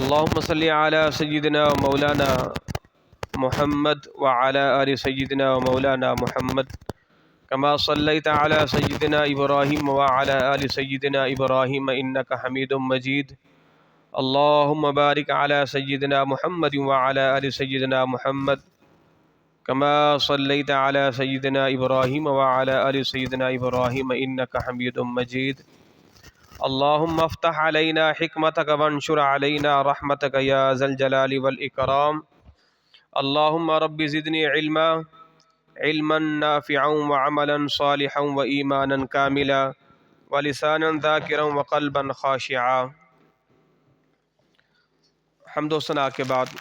اللهم صل على سيدنا مولانا محمد وعلى آل سيدنا مولانا محمد كما صليت على سيدنا إبراهيم وعلى آل سيدنا إبراهيم إنك حميد مجيد. اللهم بارك على سيدنا محمد وعلى آل سيدنا محمد كما صليت على سيدنا إبراهيم وعلى آل سيدنا إبراهيم إنك حميد مجيد. اللهم افتح علينا حكمتك وانشر علينا رحمتك يا ذا الجلال والإكرام. اللهم رب زدني علما نافعا وعملا صالحا وإيمانا كاملا ولسانا ذاكرا وقلبا خاشعا. حمد و ثنا کے بعد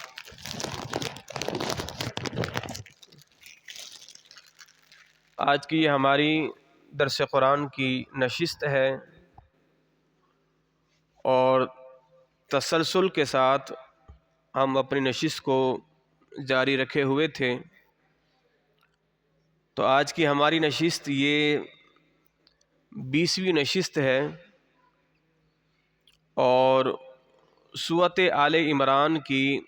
آج کی ہماری درس قرآن کی نشست ہے اور تسلسل کے ساتھ ہم اپنی نشست کو جاری رکھے ہوئے تھے. تو آج کی ہماری نشست یہ 20ویں نشست ہے اور سورۃ آل عمران کی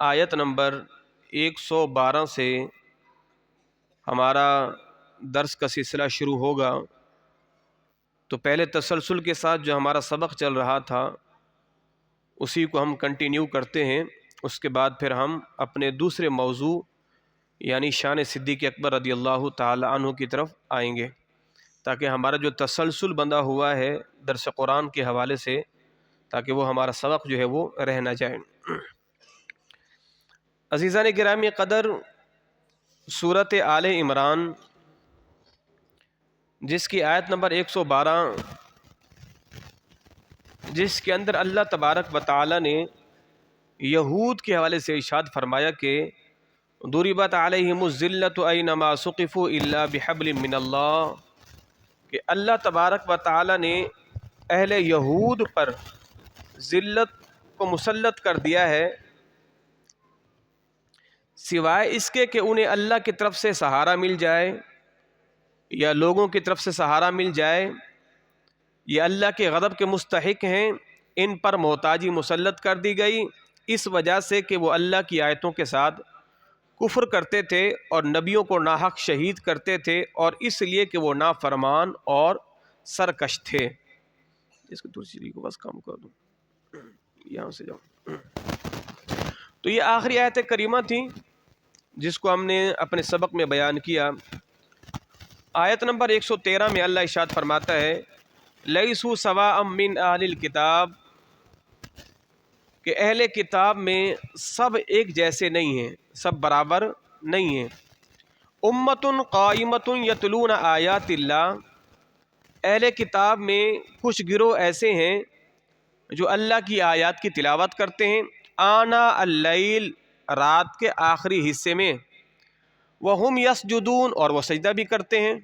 آیت نمبر 112 سے ہمارا درس کا سلسلہ شروع ہوگا. تو پہلے تسلسل کے ساتھ جو ہمارا سبق چل رہا تھا اسی کو ہم کنٹینیو کرتے ہیں. اس کے بعد پھر ہم اپنے دوسرے موضوع یعنی شان صدیق اکبر رضی اللہ تعالی عنہ کی طرف آئیں گے تاکہ ہمارا جو تسلسل بندھا ہوا ہے درس قرآن کے حوالے سے تاکہ وہ ہمارا سبق جو ہے وہ رہ نہ جائے. عزیزان گرامی قدر، سورۃ آل عمران جس کی آیت نمبر 112 جس کے اندر اللہ تبارک و تعالی نے یہود کے حوالے سے ارشاد فرمایا کہ ضربت علیہم الذلۃ اینما ثقفوا الا بحبل من اللہ، کہ اللہ تبارک و تعالی نے اہل یہود پر ذلت کو مسلط کر دیا ہے سوائے اس کے کہ انہیں اللہ کی طرف سے سہارا مل جائے یا لوگوں کی طرف سے سہارا مل جائے. یہ اللہ کے غضب کے مستحق ہیں، ان پر محتاجی مسلط کر دی گئی اس وجہ سے کہ وہ اللہ کی آیتوں کے ساتھ کفر کرتے تھے اور نبیوں کو ناحق شہید کرتے تھے اور اس لیے کہ وہ نافرمان اور سرکش تھے. اس کو دوسری کو بس کام کر دوں، یہاں سے جاؤ. تو یہ آخری آیت کریمہ تھی جس کو ہم نے اپنے سبق میں بیان کیا. آیت نمبر 113 میں اللہ ارشاد فرماتا ہے لیسوا سواء من اہل الکتاب، کہ اہل کتاب میں سب ایک جیسے نہیں ہیں، سب برابر نہیں ہیں. امت قائمۃ یتلون آیات اللہ، اہل کتاب میں کچھ گروہ ایسے ہیں جو اللہ کی آیات کی تلاوت کرتے ہیں آنا اللیل، رات کے آخری حصے میں، وہم یسجدون، اور وہ سجدہ بھی کرتے ہیں.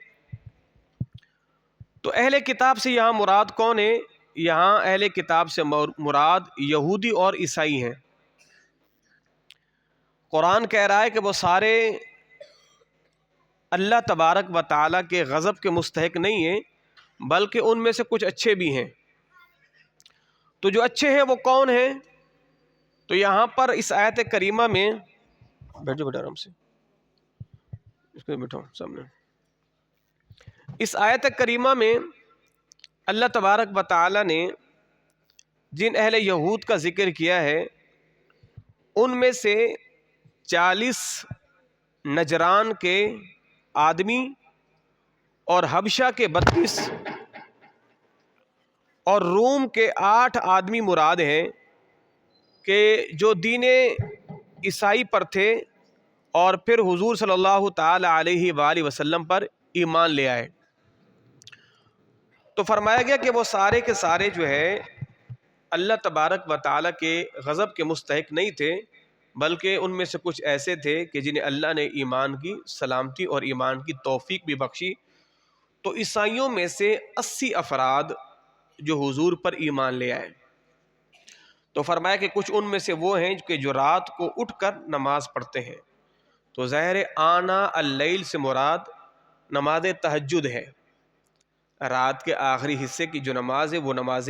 تو اہل کتاب سے یہاں مراد کون ہے؟ یہاں اہل کتاب سے مراد یہودی اور عیسائی ہیں. قرآن کہہ رہا ہے کہ وہ سارے اللہ تبارک و تعالیٰ کے غضب کے مستحق نہیں ہیں بلکہ ان میں سے کچھ اچھے بھی ہیں. تو جو اچھے ہیں وہ کون ہیں؟ تو یہاں پر اس آیت کریمہ میں بیٹھ جاؤ بیٹا آرام سے، اس کو بیٹھو سامنے. اس آیت کریمہ میں اللہ تبارک و تعالی نے جن اہل یہود کا ذکر کیا ہے ان میں سے 40 نجران کے آدمی اور حبشہ کے 32 اور روم کے 8 آدمی مراد ہیں کہ جو دین عیسائی پر تھے اور پھر حضور صلی اللہ تعالی علیہ وآلہ وسلم پر ایمان لے آئے. تو فرمایا گیا کہ وہ سارے کے سارے جو ہے اللہ تبارک و تعالیٰ کے غضب کے مستحق نہیں تھے بلکہ ان میں سے کچھ ایسے تھے کہ جنہیں اللہ نے ایمان کی سلامتی اور ایمان کی توفیق بھی بخشی. تو عیسائیوں میں سے 80 افراد جو حضور پر ایمان لے آئے. تو فرمایا کہ کچھ ان میں سے وہ ہیں کہ جو رات کو اٹھ کر نماز پڑھتے ہیں. تو ظاہر آنا اللیل سے مراد نماز تہجد ہے، رات کے آخری حصے کی جو نماز ہے وہ نماز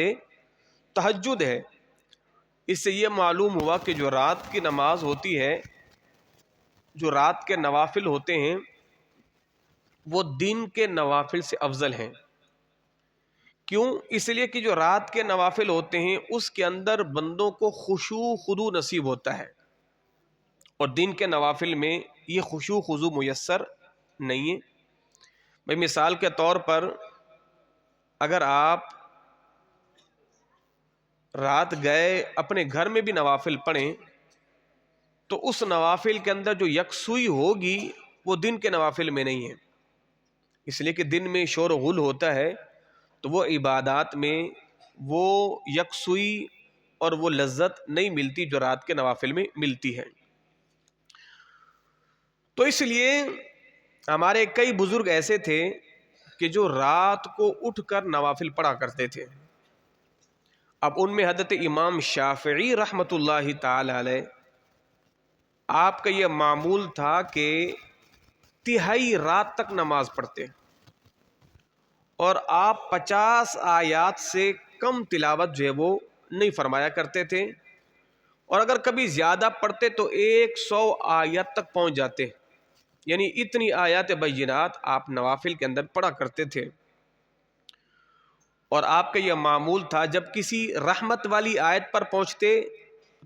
تہجد ہے. اس سے یہ معلوم ہوا کہ جو رات کی نماز ہوتی ہے، جو رات کے نوافل ہوتے ہیں، وہ دن کے نوافل سے افضل ہیں۔ کیوں؟ اس لیے کہ جو رات کے نوافل ہوتے ہیں اس کے اندر بندوں کو خشوع خضوع نصیب ہوتا ہے، اور دن کے نوافل میں یہ خشوع خضوع میسر نہیں ہے۔ بھئی مثال کے طور پر اگر آپ رات گئے اپنے گھر میں بھی نوافل پڑھیں تو اس نوافل کے اندر جو یکسوئی ہوگی وہ دن کے نوافل میں نہیں ہے، اس لیے کہ دن میں شور و غل ہوتا ہے، تو وہ عبادات میں وہ یکسوئی اور وہ لذت نہیں ملتی جو رات کے نوافل میں ملتی ہے۔ تو اس لیے ہمارے کئی بزرگ ایسے تھے کہ جو رات کو اٹھ کر نوافل پڑھا کرتے تھے۔ اب ان میں حضرت امام شافعی رحمۃ اللہ تعالی علیہ، آپ کا یہ معمول تھا کہ تہائی رات تک نماز پڑھتے، اور آپ 50 آیات سے کم تلاوت جو ہے وہ نہیں فرمایا کرتے تھے، اور اگر کبھی زیادہ پڑھتے تو 100 آیت تک پہنچ جاتے، یعنی اتنی آیات بینات آپ نوافل کے اندر پڑھا کرتے تھے۔ اور آپ کا یہ معمول تھا جب کسی رحمت والی آیت پر پہنچتے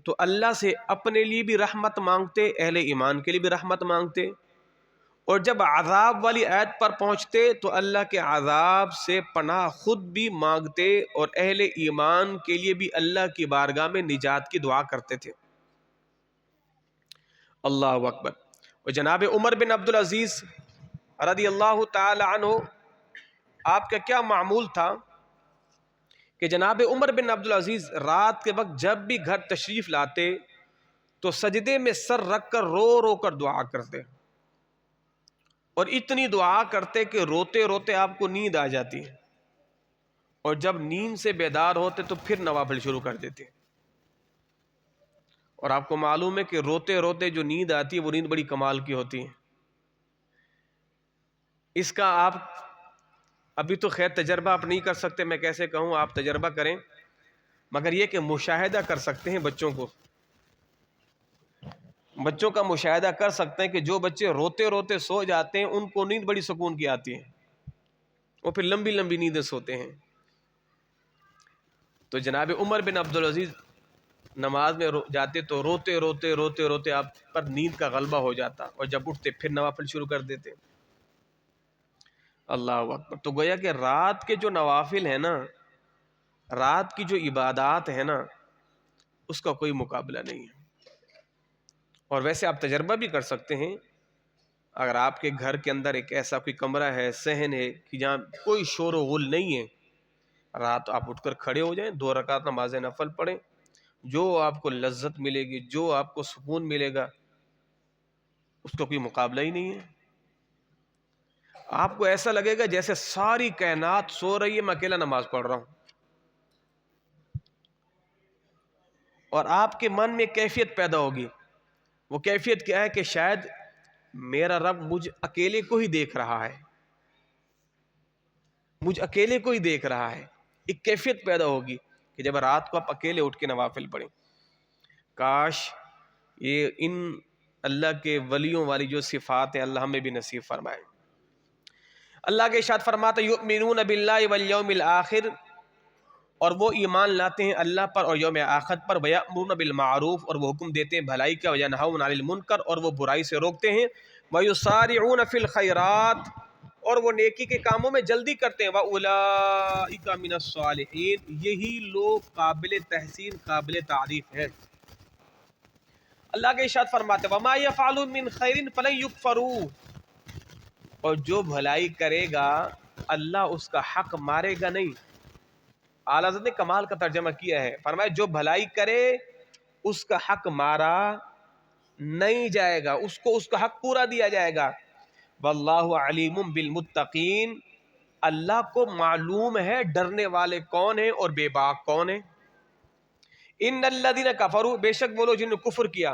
تو اللہ سے اپنے لیے بھی رحمت مانگتے، اہل ایمان کے لیے بھی رحمت مانگتے، اور جب عذاب والی آیت پر پہنچتے تو اللہ کے عذاب سے پناہ خود بھی مانگتے، اور اہل ایمان کے لیے بھی اللہ کی بارگاہ میں نجات کی دعا کرتے تھے۔ اللہ اکبر۔ اور جناب عمر بن عبدالعزیز رضی اللہ تعالی عنہ، آپ کا کیا معمول تھا کہ جناب عمر بن عبدالعزیز رات کے وقت جب بھی گھر تشریف لاتے تو سجدے میں سر رکھ کر رو رو کر دعا کرتے، اور اتنی دعا کرتے کہ روتے روتے آپ کو نیند آ جاتی، اور جب نیند سے بیدار ہوتے تو پھر نوافل شروع کر دیتے۔ اور آپ کو معلوم ہے کہ روتے روتے جو نیند آتی ہے وہ نیند بڑی کمال کی ہوتی ہے۔ اس کا آپ ابھی تو خیر تجربہ آپ نہیں کر سکتے، میں کیسے کہوں، آپ تجربہ کریں، مگر یہ کہ مشاہدہ کر سکتے ہیں بچوں کا مشاہدہ کر سکتے ہیں کہ جو بچے روتے روتے سو جاتے ہیں ان کو نیند بڑی سکون کی آتی ہے، وہ پھر لمبی لمبی نیندیں سوتے ہیں۔ تو جناب عمر بن عبدالعزیز نماز میں جاتے تو روتے روتے روتے روتے آپ پر نیند کا غلبہ ہو جاتا، اور جب اٹھتے پھر نوافل شروع کر دیتے۔ اللہ اکبر۔ تو گویا کہ رات کے جو نوافل ہیں نا، رات کی جو عبادات ہیں نا، اس کا کوئی مقابلہ نہیں ہے۔ اور ویسے آپ تجربہ بھی کر سکتے ہیں، اگر آپ کے گھر کے اندر ایک ایسا کوئی کمرہ ہے، صحن ہے کہ جہاں کوئی شور و غل نہیں ہے، رات آپ اٹھ کر کھڑے ہو جائیں، 2 رکعت نماز نفل پڑھیں، جو آپ کو لذت ملے گی، جو آپ کو سکون ملے گا، اس کا کوئی مقابلہ ہی نہیں ہے۔ آپ کو ایسا لگے گا جیسے ساری کائنات سو رہی ہے، میں اکیلا نماز پڑھ رہا ہوں، اور آپ کے من میں کیفیت پیدا ہوگی۔ وہ کیفیت کیا ہے کہ شاید میرا رب مجھ اکیلے کو ہی دیکھ رہا ہے، مجھ اکیلے کو ہی دیکھ رہا ہے۔ ایک کیفیت پیدا ہوگی کہ جب رات کو آپ اکیلے اٹھ کے نوافل پڑھیں۔ کاش یہ ان اللہ کے ولیوں والی جو صفات ہیں اللہ ہمیں بھی نصیب فرمائے۔ اللہ کے ارشاد فرماتا ہے یؤمنون باللہ والیوم الآخر، اور وہ ایمان لاتے ہیں اللہ پر اور یوم آخرت پر، ویأمرون بالمعروف، اور وہ حکم دیتے ہیں بھلائی کا، وینہون عن المنکر، اور وہ برائی سے روکتے ہیں، ویسارعون فی الخیرات، اور وہ نیکی کے کاموں میں جلدی کرتے ہیں، وَأُولَئِکَ مِنَ الصَّالِحِینَ، یہی لوگ قابل تحسین قابل تعریف ہیں۔ اللہ کے ارشاد فرماتے ہیں وَمَا يَفْعَلُوا مِنْ خَيْرٍ فَلَن يُكْفَرُوهُ، اور جو بھلائی کرے گا اللہ اس کا حق مارے گا نہیں۔ اعلیٰ حضرت نے کمال کا ترجمہ کیا ہے، فرمایا جو بھلائی کرے اس کا حق مارا نہیں جائے گا، اس کو اس کا حق پورا دیا جائے گا۔ واللہ علیم بالمتقین، اللہ کو معلوم ہے ڈرنے والے کون ہیں اور بے باک کون ہیں۔ ان الذین کفروا، بے شک وہ لوگ جنہوں نے کفر کیا،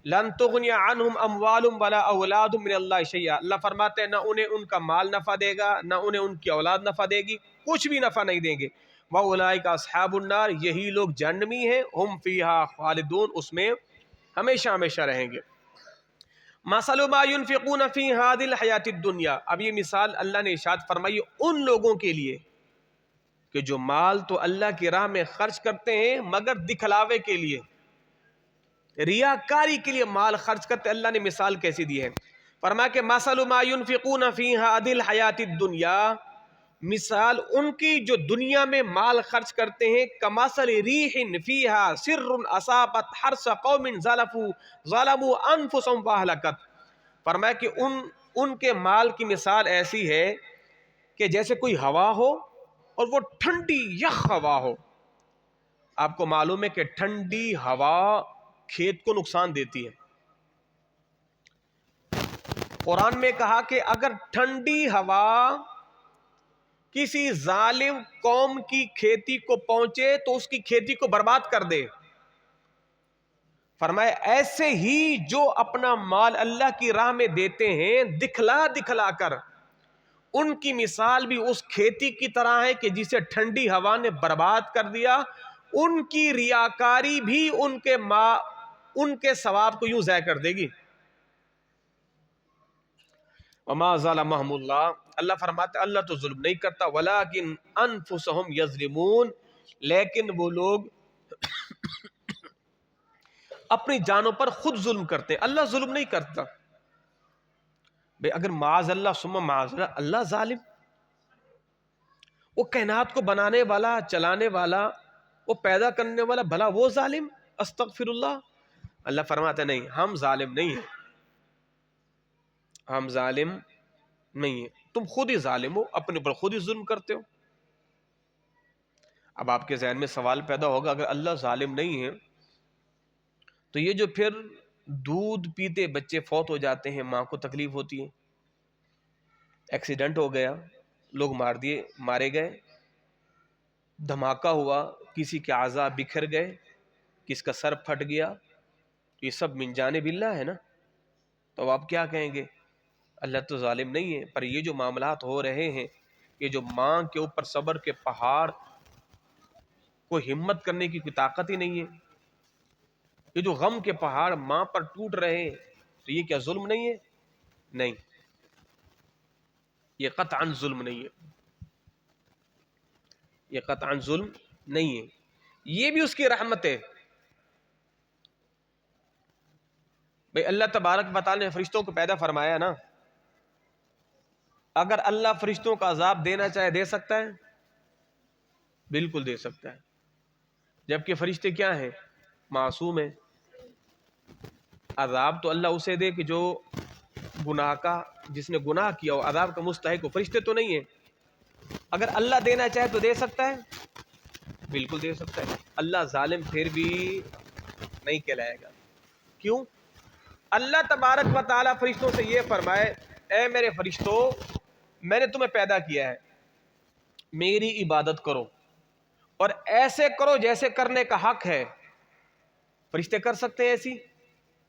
لن تغنی عنہم اموالہم ولا اولادہم من اللہ شیئا، اللہ فرماتے ہیں نہ انہیں ان کا مال نفع دے گا، نہ انہیں ان کی اولاد نفع دے گی، کچھ بھی نفع نہیں دیں گے۔ وَأُولَٰئِكَ أَصْحَابُ النَّارِ، یہی لوگ جہنمی ہیں، ہم فیہا خالدون، اس میں ہمیشہ ہمیشہ رہیں گے۔ مَثَلُ مَا يُنْفِقُونَ فِي هَٰذِهِ الْحَيَاةِ الدُّنْيَا، اب یہ مثال اللہ نے ارشاد فرمائی ان لوگوں کے لیے کہ جو مال تو اللہ کی راہ میں خرچ کرتے ہیں مگر دکھلاوے کے لیے، ریاکاری کے لیے مال خرچ کرتے۔ اللہ نے مثال کیسی دی ہے؟ فرمایا کہ مَثَلُ مَا يُنْفِقُونَ فِي هَٰذِهِ الْحَيَاةِ الدُّنْيَا، مثال ان کی جو دنیا میں مال خرچ کرتے ہیں، کمثل ریح فیہا سر اصابت حرث قوم ظلموا انفسهم فاہلکت، فرمایا کہ ان کے مال کی مثال ایسی ہے کہ جیسے کوئی ہوا ہو اور وہ ٹھنڈی یخ ہوا ہو۔ آپ کو معلوم ہے کہ ٹھنڈی ہوا کھیت کو نقصان دیتی ہے۔ قرآن میں کہا کہ اگر ٹھنڈی ہوا کسی ظالم قوم کی کھیتی کو پہنچے تو اس کی کھیتی کو برباد کر دے۔ فرمایا ایسے ہی جو اپنا مال اللہ کی راہ میں دیتے ہیں دکھلا دکھلا کر، ان کی مثال بھی اس کھیتی کی طرح ہے کہ جسے ٹھنڈی ہوا نے برباد کر دیا۔ ان کی ریاکاری بھی ان کے ثواب کو یوں ضائع کر دے گی۔ وما ظلمهم اللہ، اللہ فرماتا ہے اللہ تو ظلم نہیں کرتا، ولکن انفسهم یظلمون، لیکن وہ لوگ اپنی جانوں پر خود ظلم کرتے ہیں، اللہ ظلم نہیں کرتا۔ بھئی اگر معاذ اللہ ثم معاذ اللہ، اللہ ظالم؟ وہ کائنات کو بنانے والا، چلانے والا، وہ پیدا کرنے والا، بھلا وہ ظالم؟ استغفر اللہ۔ اللہ فرماتا ہے نہیں، ہم ظالم نہیں ہیں، ہم ظالم نہیں ہیں، تم خود ہی ظالم ہو، اپنے پر خود ہی ظلم کرتے ہو۔ اب آپ کے ذہن میں سوال پیدا ہوگا اگر اللہ ظالم نہیں ہے تو یہ جو پھر دودھ پیتے بچے فوت ہو جاتے ہیں، ماں کو تکلیف ہوتی ہے، ایکسیڈنٹ ہو گیا، لوگ مارے گئے، دھماکہ ہوا، کسی کے اعضاء بکھر گئے، کس کا سر پھٹ گیا، یہ سب من جانب اللہ ہے نا، تو آپ کیا کہیں گے؟ اللہ تو ظالم نہیں ہے، پر یہ جو معاملات ہو رہے ہیں، یہ جو ماں کے اوپر صبر کے پہاڑ کو ہمت کرنے کی کوئی طاقت ہی نہیں ہے، یہ جو غم کے پہاڑ ماں پر ٹوٹ رہے ہیں، تو یہ کیا ظلم نہیں ہے؟ نہیں، یہ قطعاً ظلم نہیں ہے، یہ قطعاً ظلم نہیں ہے، یہ بھی اس کی رحمت ہے۔ بھئی اللہ تبارک و تعالی نے فرشتوں کو پیدا فرمایا نا، اگر اللہ فرشتوں کا عذاب دینا چاہے دے سکتا ہے، بالکل دے سکتا ہے، جبکہ فرشتے کیا ہیں؟ معصوم ہیں۔ عذاب تو اللہ اسے دے کہ جو جس نے گناہ کیا ہو، عذاب کا مستحق ہو، فرشتے تو نہیں ہیں۔ اگر اللہ دینا چاہے تو دے سکتا ہے، بالکل دے سکتا ہے۔ اللہ ظالم پھر بھی نہیں کہلائے گا۔ کیوں؟ اللہ تبارک و تعالیٰ فرشتوں سے یہ فرمائے اے میرے فرشتوں، میں نے تمہیں پیدا کیا ہے، میری عبادت کرو اور ایسے کرو جیسے کرنے کا حق ہے۔ فرشتے کر سکتے ہیں ایسی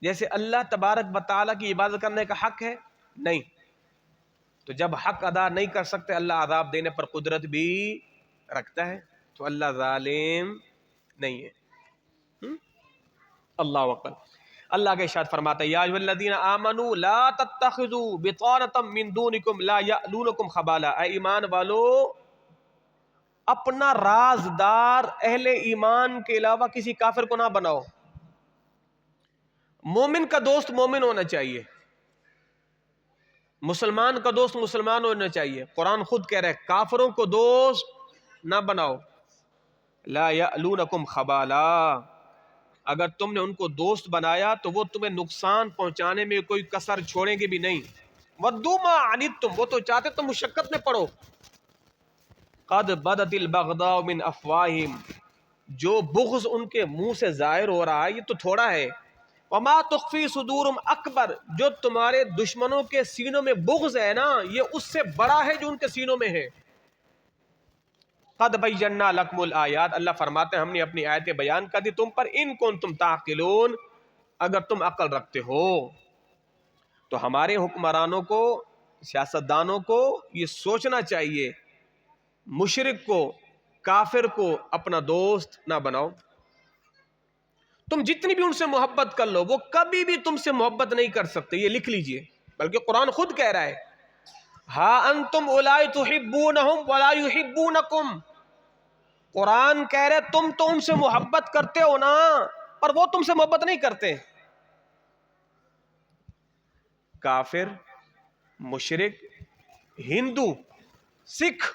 جیسے اللہ تبارک و تعالیٰ کی عبادت کرنے کا حق ہے؟ نہیں۔ تو جب حق ادا نہیں کر سکتے، اللہ عذاب دینے پر قدرت بھی رکھتا ہے، تو اللہ ظالم نہیں ہے۔ اللہ اکبر۔ اللہ کا ارشاد فرماتا ہے یا ایھا الذین آمنوا لا تتخذوا بطانۃ من دونکم لا یألونکم خبالا، اے ایمان والو اپنا رازدار اہل ایمان کے علاوہ کسی کافر کو نہ بناؤ۔ مومن کا دوست مومن ہونا چاہیے، مسلمان کا دوست مسلمان ہونا چاہیے۔ قرآن خود کہہ رہا ہے کافروں کو دوست نہ بناؤ۔ لا یألونکم خبالا، اگر تم نے ان کو دوست بنایا تو وہ تمہیں نقصان پہنچانے میں کوئی کسر چھوڑیں گے بھی نہیں۔ وَدُّوا مَا عَنِتُّمْ، وہ تو چاہتے تم مشقت میں پڑو۔ قَدْ بَدَتِ الْبَغْضَاءُ مِنْ أَفْوَاهِهِمْ، جو بغض ان کے منہ سے ظاہر ہو رہا ہے یہ تو تھوڑا ہے۔ وَمَا تُخْفِي صُدُورُهُمْ أَكْبَرُ، جو تمہارے دشمنوں کے سینوں میں بغض ہے نا یہ اس سے بڑا ہے جو ان کے سینوں میں ہے۔ قَدْ بَيَّنَّا لَكُمُ الْآيَاتِ، اللہ فرماتے ہیں ہم نے اپنی آیتیں بیان کر دی تم پر، ان کنتم تعقلون، اگر تم عقل رکھتے ہو۔ تو ہمارے حکمرانوں کو، سیاستدانوں کو یہ سوچنا چاہیے، مشرک کو، کافر کو اپنا دوست نہ بناؤ. تم جتنی بھی ان سے محبت کر لو وہ کبھی بھی تم سے محبت نہیں کر سکتے، یہ لکھ لیجئے. بلکہ قرآن خود کہہ رہا ہے ہا انتم اولائی تحبونہم ولا یحبونکم. قرآن کہہ رہے تم تو ان سے محبت کرتے ہو نا، پر وہ تم سے محبت نہیں کرتے. کافر، مشرک، ہندو، سکھ،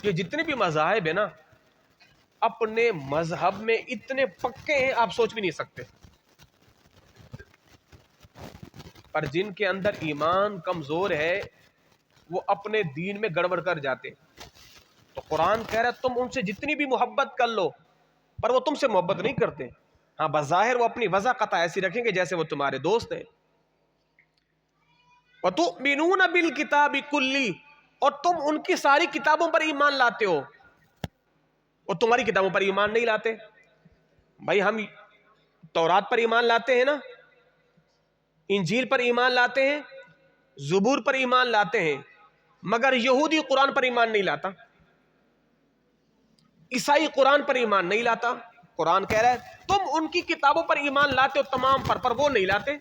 یہ جتنے بھی مذاہب ہیں نا، اپنے مذہب میں اتنے پکے ہیں آپ سوچ بھی نہیں سکتے. پر جن کے اندر ایمان کمزور ہے وہ اپنے دین میں گڑبڑ کر جاتے. تو قرآن کہہ رہا ہے تم ان سے جتنی بھی محبت کر لو پر وہ تم سے محبت نہیں کرتے. ہاں بظاہر وہ اپنی وضع قطع ایسی رکھیں گے جیسے وہ تمہارے دوست ہیں. وَتُؤْمِنُونَ بِالْكِتَابِ كُلِّهِ، اور تم ان کی ساری کتابوں پر ایمان لاتے ہو اور تمہاری کتابوں پر ایمان نہیں لاتے. بھائی ہم تورات پر ایمان لاتے ہیں نا، انجیل پر ایمان لاتے ہیں، زبور پر ایمان لاتے ہیں، مگر یہودی قرآن پر ایمان نہیں لاتا، عیسائی قرآن پر ایمان نہیں لاتا. قرآن کہہ رہا ہے تم ان کی کتابوں پر ایمان لاتے ہو تمام پر وہ نہیں لاتے.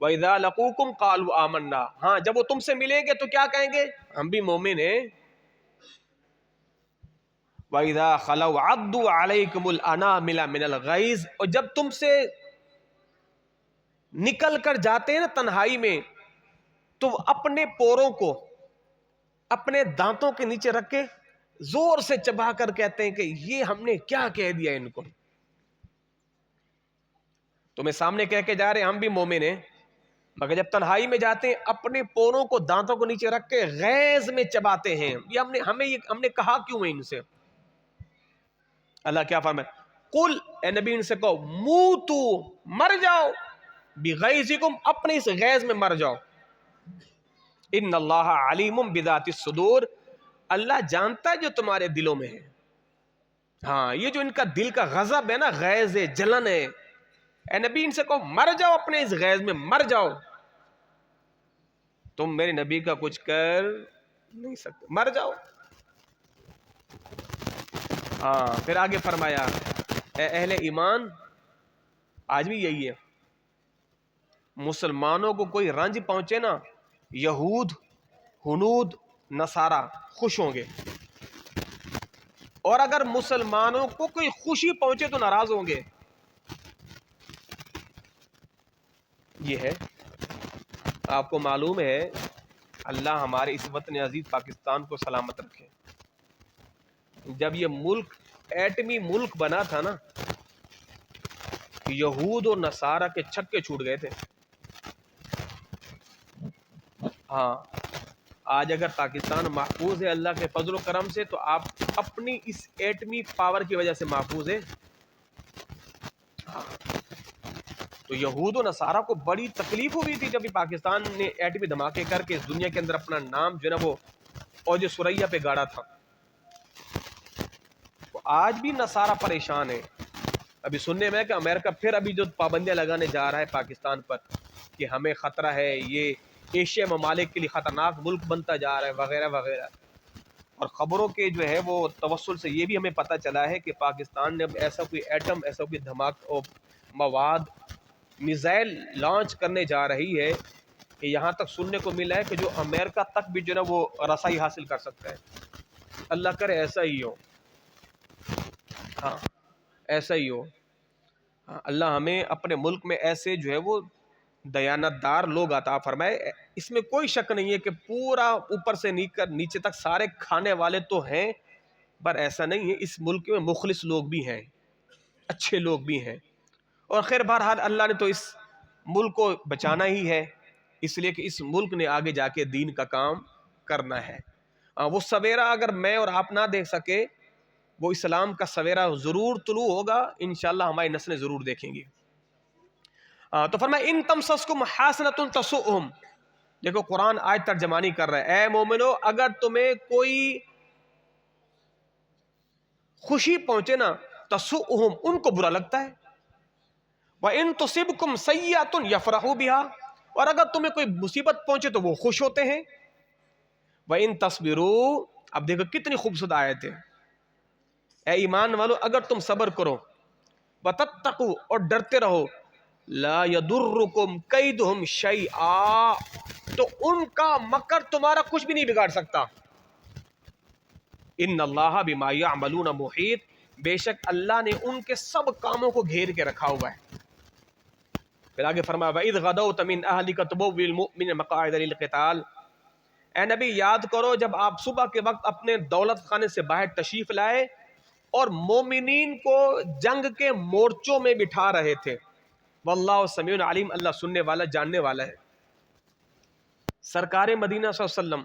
وَإِذَا لَقُوكُمْ قَالُوا آمَنَّا، ہاں جب وہ تم سے ملیں گے تو کیا کہیں گے؟ ہم بھی مومن ہیں. وَإِذَا خَلَوْا عَضُّوا عَلَيْكُمُ الْأَنَامِلَ مِنَ الْغَيْظِ، اور جب تم سے نکل کر جاتے ہیں نا تنہائی میں تو اپنے پوروں کو اپنے دانتوں کے نیچے رکھ کے زور سے چبا کر کہتے ہیں کہ یہ ہم نے کیا کہہ دیا ان کو. تمہیں سامنے کہہ کے جا رہے ہیں ہم بھی مومن ہیں، مگر جب تنہائی میں جاتے ہیں اپنے پوروں کو دانتوں کو نیچے رکھ کے غیظ میں چباتے ہیں. یہ ہم نے کہا کیوں ہے ان سے؟ اللہ کیا فرمائے؟ قل، اے نبی ان سے کہو موتو، مر جاؤ، بغیظکم، اپنے اس غیظ میں مر جاؤ. ان اللہ علیم بذات الصدور، اللہ جانتا ہے جو تمہارے دلوں میں ہے. ہاں یہ جو ان کا دل کا غضب ہے نا، غیظ ہے، جلن ہے، اے نبی ان سے کہو مر جاؤ، اپنے اس غیظ میں مر جاؤ. تم میرے نبی کا کچھ کر نہیں سکتے، مر جاؤ. ہاں پھر آگے فرمایا اے اہل ایمان، آج بھی یہی ہے، مسلمانوں کو کوئی رنج پہنچے نا، یہود، ہنود، نصارہ خوش ہوں گے، اور اگر مسلمانوں کو کوئی خوشی پہنچے تو ناراض ہوں گے. یہ ہے. آپ کو معلوم ہے اللہ ہمارے اس وطن عزیز پاکستان کو سلامت رکھے. جب یہ ملک ایٹمی ملک بنا تھا نا، یہود اور نصارہ کے چھکے چھوٹ گئے تھے. ہاں آج اگر پاکستان محفوظ ہے اللہ کے فضل و کرم سے تو آپ اپنی اس ایٹمی پاور کی وجہ سے محفوظ ہے. تو یہود و نصارہ کو بڑی تکلیف ہوئی تھی جب پاکستان نے ایٹمی دھماکے کر کے اس دنیا کے اندر اپنا نام جو ہے نا وہ اوج ثریا پہ گاڑا تھا. تو آج بھی نصارہ پریشان ہے. ابھی سننے میں کہ امریکہ پھر ابھی جو پابندیاں لگانے جا رہا ہے پاکستان پر کہ ہمیں خطرہ ہے، یہ ایشیا ممالک کے لیے خطرناک ملک بنتا جا رہا ہے وغیرہ وغیرہ. اور خبروں کے جو ہے وہ توسل سے یہ بھی ہمیں پتہ چلا ہے کہ پاکستان نے اب ایسا کوئی ایٹم، ایسا کوئی دھماکہ مواد، میزائل لانچ کرنے جا رہی ہے کہ یہاں تک سننے کو ملا ہے کہ جو امریکہ تک بھی جو ہے نا وہ رسائی حاصل کر سکتا ہے. اللہ کرے ایسا ہی ہو. ہاں ایسا ہی ہو. اللہ ہمیں اپنے ملک میں ایسے جو ہے وہ دیانت دار لوگ عطا فرمائے. اس میں کوئی شک نہیں ہے کہ پورا اوپر سے نیچے تک سارے کھانے والے تو ہیں، پر ایسا نہیں ہے، اس ملک میں مخلص لوگ بھی ہیں، اچھے لوگ بھی ہیں. اور خیر بہرحال اللہ نے تو اس ملک کو بچانا ہی ہے، اس لیے کہ اس ملک نے آگے جا کے دین کا کام کرنا ہے. وہ سویرا اگر میں اور آپ نہ دیکھ سکے، وہ اسلام کا سویرا ضرور طلوع ہوگا، انشاءاللہ ہماری نسلیں ضرور دیکھیں گی. تو فرمایا ان تمسسکم حسنۃ تسؤہم. دیکھو قرآن آج ترجمانی کر رہا ہے، اے مومنو اگر تمہیں کوئی خوشی پہنچے نا، تسؤہم ان کو برا لگتا ہے. وَإِن تُصِبْكُمْ سَيِّئَةٌ يَفْرَحُوا بِهَا، اور اگر تمہیں کوئی مصیبت پہنچے تو وہ خوش ہوتے ہیں. وَإِن تَصْبِرُوا، اب دیکھو کتنی خوبصورت آیت ہے. اے ایمان والو اگر تم صبر کرو، وَتَتَّقُوا اور ڈرتے رہو، لَا يَضُرُّكُمْ كَيْدُهُمْ شَيْئًا تو ان کا مکر تمہارا کچھ بھی نہیں بگاڑ سکتا. ان اللہ بما یعملون محیط، بے شک اللہ نے ان کے سب کاموں کو گھیر کے رکھا ہوا ہے. پھر آگے فرمایا وَإِذْ غَدَوْتَ مِنْ أَهْلِكَ تُبَوِّئُ الْمُؤْمِنِينَ مَقَاعِدَ لِلْقِتَالِ، اے نبی یاد کرو جب آپ صبح کے وقت اپنے دولت خانے سے باہر تشریف لائے اور مومنین کو جنگ کے مورچوں میں بٹھا رہے تھے. واللہ سمیع علیم، اللہ سننے والا جاننے والا ہے. سرکار مدینہ صلی اللہ علیہ وسلم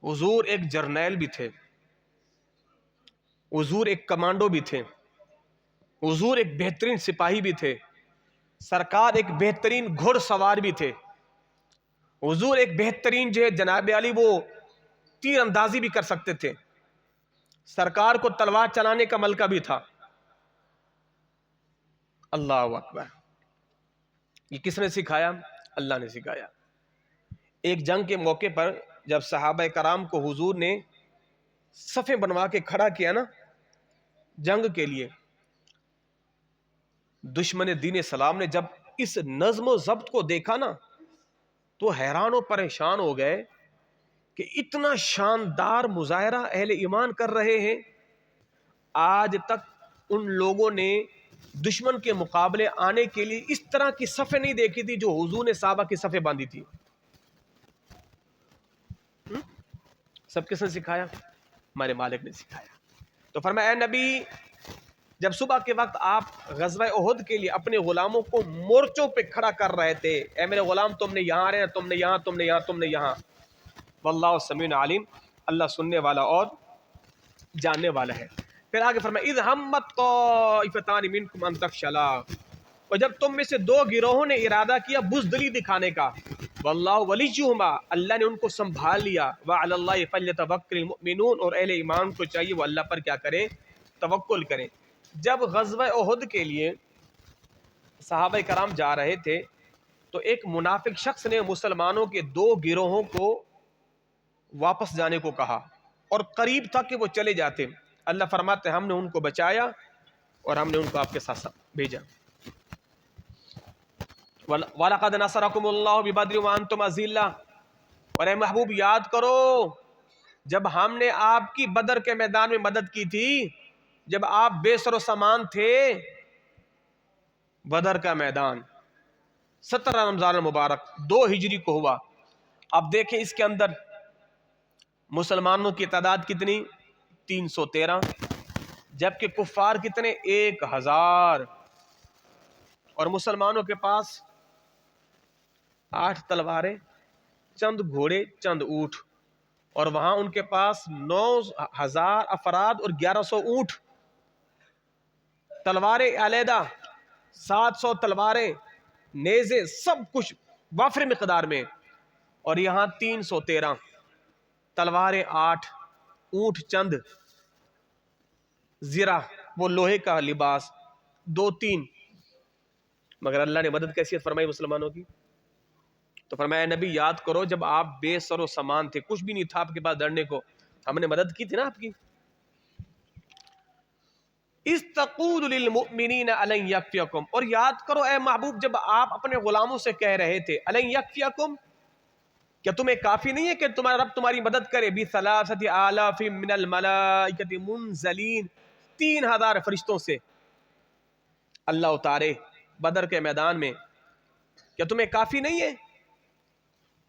حضور ایک جرنیل بھی تھے، حضور ایک کمانڈو بھی تھے، حضور ایک بہترین سپاہی بھی تھے، سرکار ایک بہترین گھڑ سوار بھی تھے، حضور ایک بہترین جو ہے جناب علی وہ تیر اندازی بھی کر سکتے تھے، سرکار کو تلوار چلانے کا ملکہ بھی تھا. اللہ اکبر. یہ کس نے سکھایا؟ اللہ نے سکھایا. ایک جنگ کے موقع پر جب صحابہ کرام کو حضور نے صفیں بنوا کے کھڑا کیا نا جنگ کے لیے، دشمن دین اسلام نے جب اس نظم و ضبط کو دیکھا نا تو حیران و پریشان ہو گئے کہ اتنا شاندار مظاہرہ اہل ایمان کر رہے ہیں. آج تک ان لوگوں نے دشمن کے مقابلے آنے کے لیے اس طرح کی صفیں نہیں دیکھی تھی جو حضور نے صحابہ کی صفیں باندھی تھی. سب کس نے سکھایا؟ ہمارے مالک نے سکھایا. تو فرمایا اے نبی جب صبح کے وقت آپ غزوہ احد کے لیے اپنے غلاموں کو مورچوں پہ کھڑا کر رہے تھے، اے میرے غلام تم نے یہاں رہنا، تم نے یہاں، تم نے یہاں، تم نے یہاں. واللہ سمیع علیم، اللہ سننے والا اور جاننے والا ہے. پھر آگے فرمایا اذ ہمت طائفتان منکم ان تفشلا، اور جب تم میں سے دو گروہوں نے ارادہ کیا بزدلی دکھانے کا، واللہ ولیہما، اللہ نے ان کو سنبھال لیا، وعلی اللہ فلیتوکل المؤمنون، اور اہل ایمان کو چاہیے وہ اللہ پر کیا کریں؟ توکل کریں. جب غزوہ احد کے لیے صحابہ کرام جا رہے تھے تو ایک منافق شخص نے مسلمانوں کے دو گروہوں کو واپس جانے کو کہا اور قریب تھا کہ وہ چلے جاتے. اللہ فرماتے ہم نے ان کو بچایا اور ہم نے ان کو آپ کے ساتھ بھیجا. وَلَقَدْ نَصَرَكُمُ اللَّهُ بِبَدْرٍ وَأَنْتُمْ أَذِلَّةٌ، اور اے محبوب یاد کرو جب ہم نے آپ کی بدر کے میدان میں مدد کی تھی، جب آپ بے سر و سامان تھے. بدر کا میدان 17 رمضان المبارک 2 ہجری کو ہوا. اب دیکھیں اس کے اندر مسلمانوں کی تعداد کتنی؟ 313، جبکہ کفار کتنے؟ 1000، اور مسلمانوں کے پاس 8 تلواریں، چند گھوڑے، چند اونٹ، اور وہاں ان کے پاس 9000 افراد اور 1100 اونٹ. تلواریں علیحدہ، 700 تلواریں، نیزے، سب کچھ وافر مقدار میں، اور یہاں 313 تلواریں 8، اونٹ چند، زرہ وہ لوہے کا لباس 2-3، مگر اللہ نے مدد کیسی فرمائی مسلمانوں کی. تو فرمایا نبی یاد کرو جب آپ بے سر و سامان تھے، کچھ بھی نہیں تھا آپ کے پاس لڑنے کو، ہم نے مدد کی تھی نا آپ کی. اِذْ تَقُولُ لِلْمُؤْمِنِينَ أَلَنْ يَكْفِيَكُمْ، اور یاد کرو اے محبوب جب آپ اپنے غلاموں سے کہہ رہے تھے أَلَنْ يَكْفِيَكُمْ، کیا تمہیں کافی نہیں ہے کہ تمہارا رب تمہاری مدد کرے؟ بِثَلَاثَةِ آلَافٍ مِّنَ الْمَلَائِكَةِ مُنزَلِينَ، 3000 فرشتوں سے اللہ اتارے بدر کے میدان میں، کیا تمہیں کافی نہیں ہے؟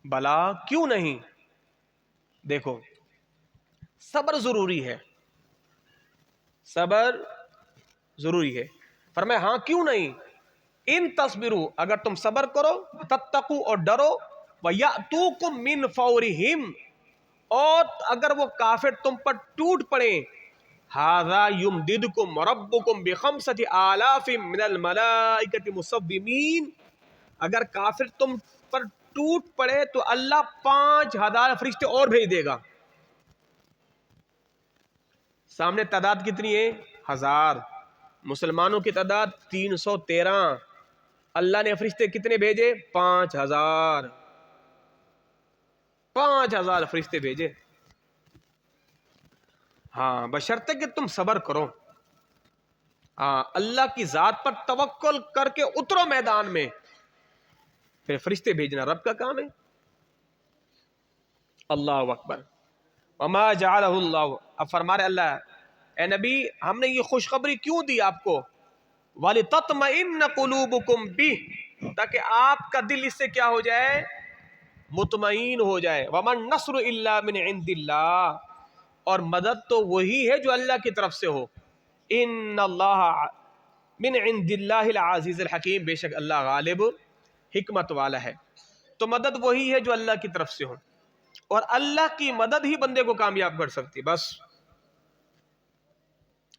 بلا کیوں نہیں. دیکھو صبر ضروری ہے، صبر ضروری ہے. فرمایا ہاں کیوں نہیں، ان تصبروا، اگر تم صبر کرو، تتقوا اور ڈرو، وَيَأْتُوكُم مِّن فَوْرِهِمْ، اور اگر وہ کافر تم پر ٹوٹ پڑے، هَذَا يُمْدِدْكُمْ رَبُّكُمْ بِخَمْسَةِ آلَافٍ مِّنَ الْمَلَائِكَةِ مُصَوِّمِينَ، اگر کافر تم پر ٹوٹ پڑے تو اللہ 5000 فرشتے اور بھیج دے گا. سامنے تعداد کتنی ہے؟ 1000، مسلمانوں کی تعداد 313، اللہ نے فرشتے کتنے بھیجے؟ 5000. 5000 فرشتے بھیجے. ہاں بشرطے کہ تم صبر کرو. ہاں اللہ کی ذات پر توکل کر کے اترو میدان میں. پھر فرشتے بھیجنا رب کا کام ہے. اللہ اکبر. وما جعلہ اللہ. اب فرما رہے اللہ اے نبی ہم نے یہ خوشخبری کیوں دی آپ کو؟ وَلِتَطْمَئِنَّ قُلُوبُكُمْ بِهِ، تاکہ آپ کا دل اس سے کیا ہو جائے؟ مطمئن ہو جائے. وَمَا النَّصْرُ إِلَّا مِنْ عِنْدِ اللَّهِ، اور مدد تو وہی ہے جو اللہ کی طرف سے ہو. إِنَّ اللَّهَ مِنْ عِنْدِ اللَّهِ الْعَزِيزِ الْحَكِيمِ، بے شک اللہ غالب حکمت والا ہے. تو مدد وہی ہے جو اللہ کی طرف سے ہو، اور اللہ کی مدد ہی بندے کو کامیاب کر سکتی. بس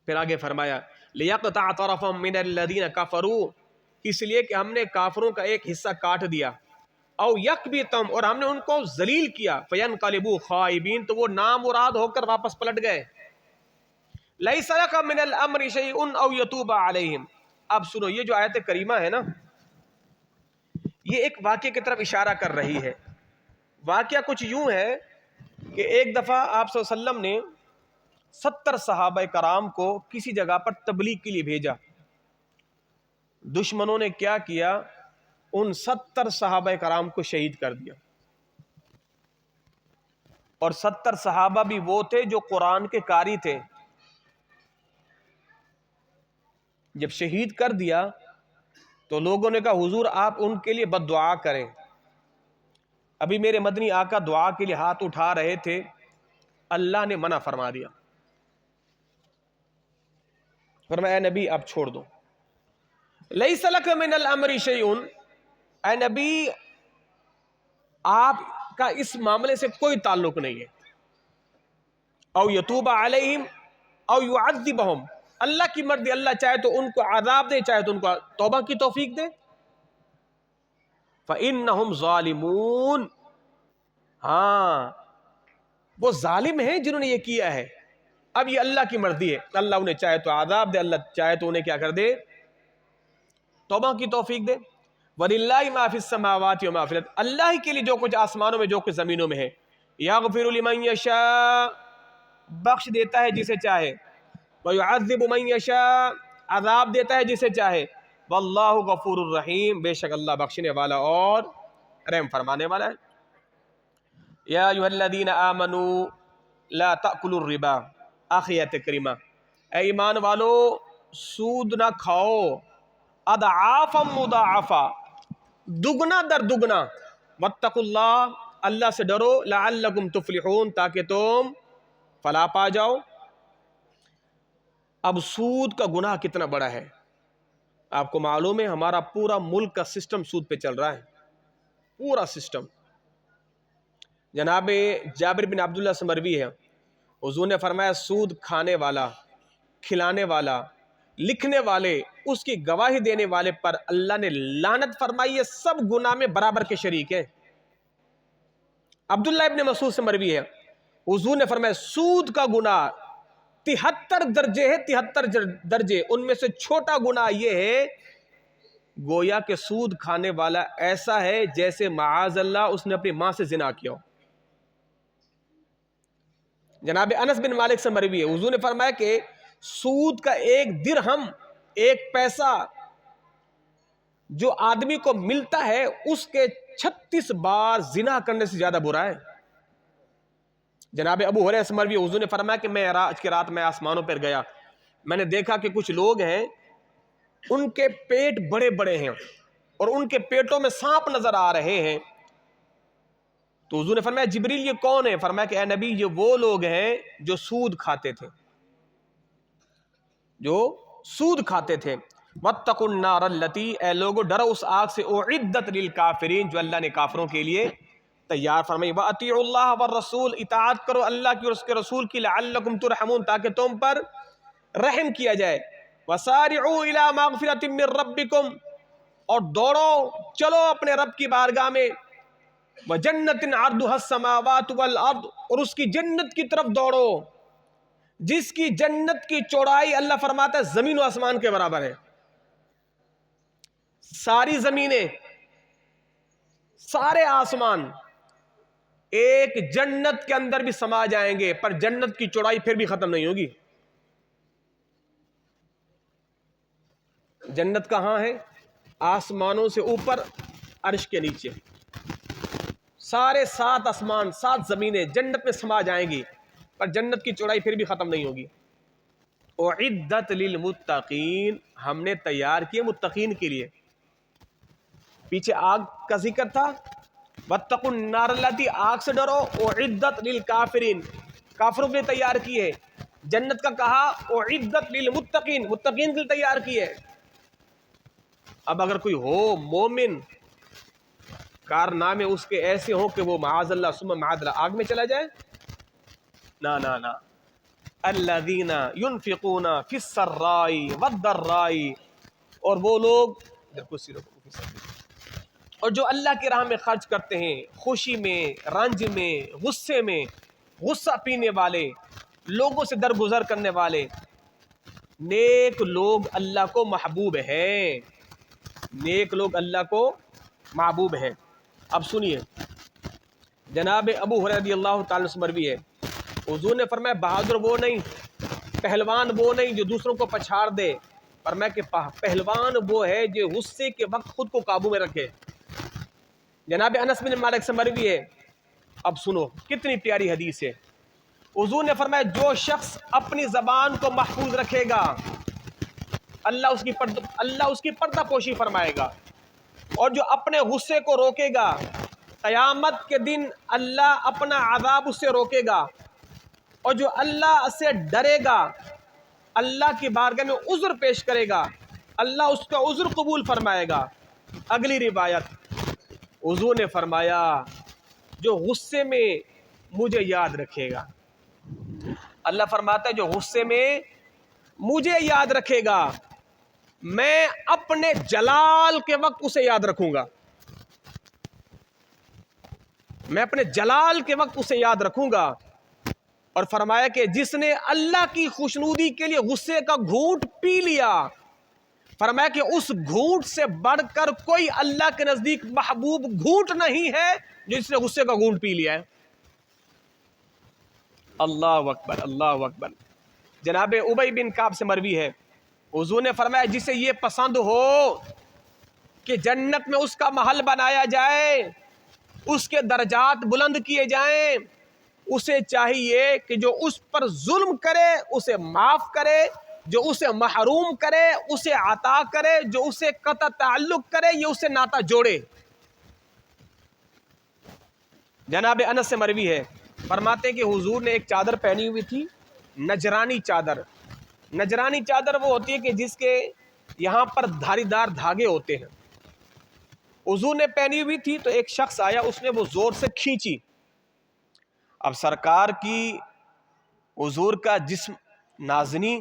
پھر آگے فرمایا لِيَقْطَعَ طَرَفًا مِّنَ الَّذِينَ كَفَرُوا، اس لیے کہ ہم نے کافروں کا ایک حصہ کاٹ دیا. او یکبتم، اور ہم نے ان کو ذلیل کیا. فینقلبوا خائبین، تو وہ نامراد ہو کر واپس پلٹ گئے. لیس لک من الامر شیء او یتوب علیہم. اب سنو یہ جو آیت کریمہ ہے نا، یہ ایک واقعے کی طرف اشارہ کر رہی ہے. واقعہ کچھ یوں ہے کہ ایک دفعہ آپ صلی اللہ علیہ وسلم نے 70 صحابہ کرام کو کسی جگہ پر تبلیغ کے لیے بھیجا. دشمنوں نے کیا کیا؟ ان 70 صحابہ کرام کو شہید کر دیا. اور 70 صحابہ بھی وہ تھے جو قرآن کے قاری تھے. جب شہید کر دیا تو لوگوں نے کہا حضور آپ ان کے لیے بد دعا کریں. ابھی میرے مدنی آقا دعا کے لیے ہاتھ اٹھا رہے تھے، اللہ نے منع فرما دیا. فرمایا اے نبی آپ چھوڑ دو. لیس لک من الامر شیء، اے نبی آپ کا اس معاملے سے کوئی تعلق نہیں ہے. او یتوب علیہم او یعذبہم، اللہ کی مرضی، اللہ چاہے تو ان کو عذاب دے، چاہے تو ان کو توبہ کی توفیق دے. فإنہم ظالمون، ہاں وہ ظالم ہیں جنہوں نے یہ کیا ہے. اب یہ اللہ کی مرضی ہے، اللہ انہیں چاہے تو عذاب دے، اللہ چاہے تو انہیں کیا کر دے؟ توبہ کی توفیق دے. وَلِلَّهِ مَا فِي السَّمَاوَاتِ وَمَا فِي الْأَرْضِ، اللہ کے لیے جو کچھ آسمانوں میں جو کچھ زمینوں میں ہے. يَغْفِرُ لِمَنْ يَشَاءُ، بخش دیتا ہے جسے چاہے. وَيُعَذِّبُ مَنْ يَشَاءُ، عذاب دیتا ہے جسے چاہے. وَاللَّهُ غَفُورٌ رَحِيمٌ، بے شک اللہ بخشنے والا اور رحم فرمانے والا ہے. یا ایھا الذین آمنوا لا تأکلوا الربا. آخریت کریمہ، اے ایمان والو سود نہ کھاؤ. اضعافا مضاعفا، دگنا در دگنا. واتقوا اللہ، اللہ سے ڈرو. لعلکم تفلحون، تاکہ تم فلاح پا جاؤ. اب سود کا گناہ کتنا بڑا ہے آپ کو معلوم ہے. ہمارا پورا ملک کا سسٹم سود پہ چل رہا ہے، پورا سسٹم. جناب جابر بن عبداللہ سے مروی ہے، حضور نے فرمایا سود کھانے والا، کھلانے والا، لکھنے والے، اس کی گواہی دینے والے پر اللہ نے لعنت فرمائی ہے. سب گناہ میں برابر کے شریک ہیں. عبداللہ ابن مسعود سے مروی ہے، حضور نے فرمایا سود کا گناہ 73 درجے ہے، 73 درجے. ان میں سے چھوٹا گناہ یہ ہے گویا کہ سود کھانے والا ایسا ہے جیسے معاذ اللہ اس نے اپنی ماں سے زنا کیا ہو. جناب انس بن مالک سے مروی ہے، حضور نے فرمایا کہ سود کا 1 درہم، 1 پیسہ جو آدمی کو ملتا ہے اس کے 36 بار زنا کرنے سے زیادہ برا ہے. جناب ابو ہریرہ سے مروی ہے، حضور نے فرمایا کہ میں آج کی رات میں آسمانوں پر گیا، میں نے دیکھا کہ کچھ لوگ ہیں ان کے پیٹ بڑے بڑے ہیں اور ان کے پیٹوں میں سانپ نظر آ رہے ہیں. تو حضور نے فرمایا جبریل یہ کون ہے؟ فرمایا کہ اے نبی یہ وہ لوگ ہیں جو سود کھاتے تھے، جو سود کھاتے تھے. واتقوا النار التی، اے لوگو ڈرو اس آگ سے، اعدت للکافرین، جو اللہ نے کافروں کے لیے تیار فرمائی. واطیعوا اللہ والرسول، اطاعت کرو اللہ کی اور اس کے رسول کی. لعلکم ترحمون، تاکہ تم پر رحم کیا جائے. وسارعوا الی مغفرۃ من ربکم، اور دوڑو چلو اپنے رب کی بارگاہ میں. وجنت عرضها السماوات والارض، اور اس کی جنت کی طرف دوڑو جس کی جنت کی چوڑائی اللہ فرماتا ہے زمین و آسمان کے برابر ہے. ساری زمینیں، سارے آسمان ایک جنت کے اندر بھی سما جائیں گے، پر جنت کی چوڑائی پھر بھی ختم نہیں ہوگی۔ جنت کہاں ہے؟ آسمانوں سے اوپر، عرش کے نیچے، سارے 7 آسمان 7 زمینیں جنت میں سما جائیں گی، پر جنت کی چوڑائی پھر بھی ختم نہیں ہوگی۔ اعدت للمتقین، ہم نے تیار کیے متقین کے لیے۔ پیچھے آگ کا ذکر تھا، واتقوا النار التی، آگ سے ڈرو۔ اعدت للکافرین، کافروں کے لیے تیار کی ہے۔ جنت کا کہا اعدت للمتقین، متقین کے لیے تیار کی ہے۔ اب اگر کوئی ہو مومن، کارنامے اس کے ایسے ہوں کہ وہ معاذ اللہ ثم معاذ اللہ آگ میں چلا جائے، نا نا نا، الذین ينفقون فی السراء والضراء، اور وہ لوگ اور جو اللہ کی راہ میں خرچ کرتے ہیں، خوشی میں، رنج میں، غصے میں، غصہ پینے والے، لوگوں سے درگزر کرنے والے، نیک لوگ اللہ کو محبوب ہیں، نیک لوگ اللہ کو محبوب ہیں۔ اب سنیے، جناب ابو ہریرہ رضی اللہ تعالیٰ سے مروی ہے، حضور نے فرمایا بہادر وہ نہیں، پہلوان وہ نہیں جو دوسروں کو پچھاڑ دے، فرمایا کہ پہلوان وہ ہے جو غصے کے وقت خود کو قابو میں رکھے۔ جناب انس بن مالک سے مروی ہے، اب سنو کتنی پیاری حدیث ہے۔ حضور نے فرمایا جو شخص اپنی زبان کو محفوظ رکھے گا، اللہ اس کی پردہ پوشی فرمائے گا، اور جو اپنے غصے کو روکے گا، قیامت کے دن اللہ اپنا عذاب اس سے روکے گا، اور جو اللہ سے ڈرے گا، اللہ کی بارگاہ میں عذر پیش کرے گا، اللہ اس کا عذر قبول فرمائے گا۔ اگلی روایت، حضور نے فرمایا جو غصے میں مجھے یاد رکھے گا، اللہ فرماتا ہے جو غصے میں مجھے یاد رکھے گا، میں اپنے جلال کے وقت اسے یاد رکھوں گا، میں اپنے جلال کے وقت اسے یاد رکھوں گا۔ اور فرمایا کہ جس نے اللہ کی خوشنودی کے لیے غصے کا گھونٹ پی لیا، فرمایا کہ اس گھونٹ سے بڑھ کر کوئی اللہ کے نزدیک محبوب گھونٹ نہیں ہے جو اس نے غصے کا گھونٹ پی لیا ہے۔ اللہ اکبر، اللہ اکبر۔ جناب ابی بن کعب سے مروی ہے، حضور نے فرمایا جسے یہ پسند ہو کہ جنت میں اس کا محل بنایا جائے، اس کے درجات بلند کیے جائیں، اسے چاہیے کہ جو اس پر ظلم کرے اسے معاف کرے، جو اسے محروم کرے اسے عطا کرے، جو اسے قطع تعلق کرے یہ اسے ناتا جوڑے۔ جناب انس سے مروی ہے، فرماتے ہیں کہ حضور نے ایک چادر پہنی ہوئی تھی، نجرانی چادر۔ نجرانی چادر وہ ہوتی ہے کہ جس کے یہاں پر دھاری دار دھاگے ہوتے ہیں، حضور نے پہنی ہوئی تھی، تو ایک شخص آیا، اس نے وہ زور سے کھینچی۔ اب سرکار کی، حضور کا جسم نازنی،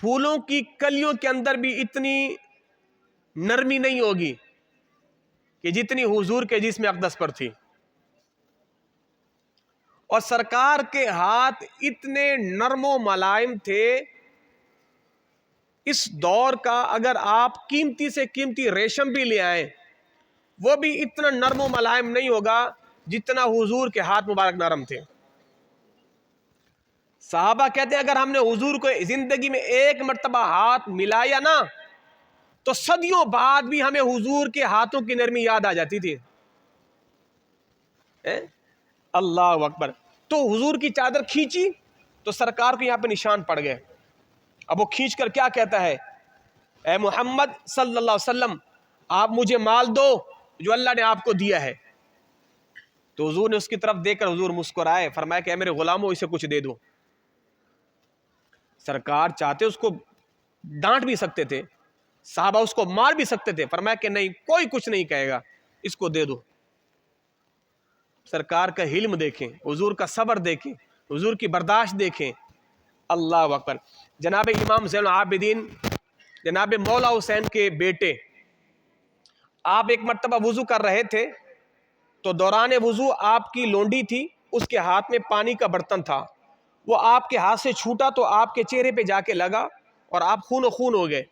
پھولوں کی کلیوں کے اندر بھی اتنی نرمی نہیں ہوگی کہ جتنی حضور کے جسم اقدس پر تھی، اور سرکار کے ہاتھ اتنے نرم و ملائم تھے، اس دور کا اگر آپ قیمتی سے قیمتی ریشم بھی لے آئیں وہ بھی اتنا نرم و ملائم نہیں ہوگا جتنا حضور کے ہاتھ مبارک نرم تھے۔ صحابہ کہتے ہیں اگر ہم نے حضور کو زندگی میں ایک مرتبہ ہاتھ ملایا نا تو صدیوں بعد بھی ہمیں حضور کے ہاتھوں کی نرمی یاد آ جاتی تھی۔ اللہ اکبر۔ تو حضور کی چادر کھینچی تو سرکار کو یہاں پہ نشان پڑ گئے۔ اب وہ کھینچ کر کیا کہتا ہے، اے محمد صلی اللہ علیہ وسلم آپ مجھے مال دو جو اللہ نے آپ کو دیا ہے۔ تو حضور نے اس کی طرف دیکھ کر حضور مسکرائے، فرمایا کہ اے میرے غلاموں اسے کچھ دے دو۔ سرکار چاہتے اس کو ڈانٹ بھی سکتے تھے، صحابہ اس کو مار بھی سکتے تھے، فرمایا کہ نہیں، کوئی کچھ نہیں کہے گا، اس کو دے دو۔ سرکار کا حلم دیکھیں، حضور کا صبر دیکھیں، حضور کی برداشت دیکھیں۔ اللہ اکبر۔ جناب امام زین العابدین، جناب مولا حسین کے بیٹے، آپ ایک مرتبہ وضو کر رہے تھے تو دوران وضو آپ کی لونڈی تھی، اس کے ہاتھ میں پانی کا برتن تھا، وہ آپ کے ہاتھ سے چھوٹا تو آپ کے چہرے پہ جا کے لگا اور آپ خون و خون ہو گئے۔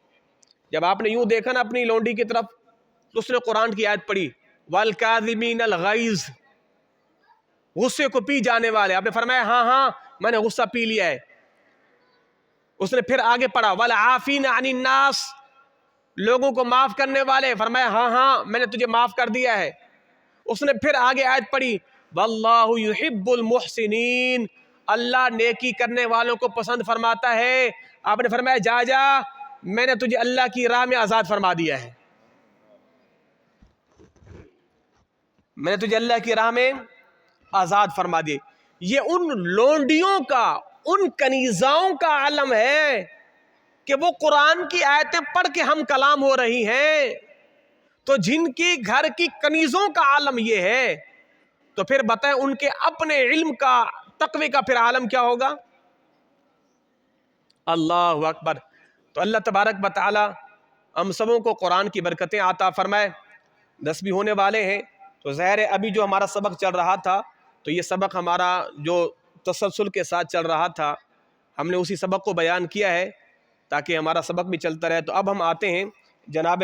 جب آپ نے یوں دیکھا نا اپنی لونڈی کی طرف تو اس نے قرآن کی آیت پڑھی، وَالْكَاظِمِينَ الْغَيْظَ، غصے کو پی جانے والے. آپ نے فرمایا ہاں ہاں میں نے غصہ پی لیا ہے. اس نے پھر آگے پڑھا والعافین عن الناس، لوگوں کو معاف کرنے والے. فرمایا ہاں ہاں میں نے تجھے معاف کر دیا ہے. اس نے پھر آگے آیت پڑھی واللہ یحب المحسنین، اللہ نیکی کرنے والوں کو پسند فرماتا ہے. آپ نے فرمایا جا جا میں نے تجھے اللہ کی راہ میں آزاد فرما دیا ہے، میں نے تجھے اللہ کی راہ میں آزاد فرما دیا. یہ ان لونڈیوں کا، ان کنیزاؤں کا علم ہے کہ وہ قرآن کی آیتیں پڑھ کے ہم کلام ہو رہی ہیں. تو جن کی گھر کی کنیزوں کا عالم یہ ہے تو پھر بتائیں ان کے اپنے علم کا، تقوی کا پھر عالم کیا ہوگا. اللہ اکبر. تو اللہ تبارک و تعالی ہم سبوں کو قرآن کی برکتیں عطا فرمائے. 10 بھی ہونے والے ہیں تو ظاہر ہے ابھی جو ہمارا سبق چل رہا تھا تو یہ سبق ہمارا جو تسلسل کے ساتھ چل رہا تھا ہم نے اسی سبق کو بیان کیا ہے تاکہ ہمارا سبق بھی چلتا رہے. تو اب ہم آتے ہیں جناب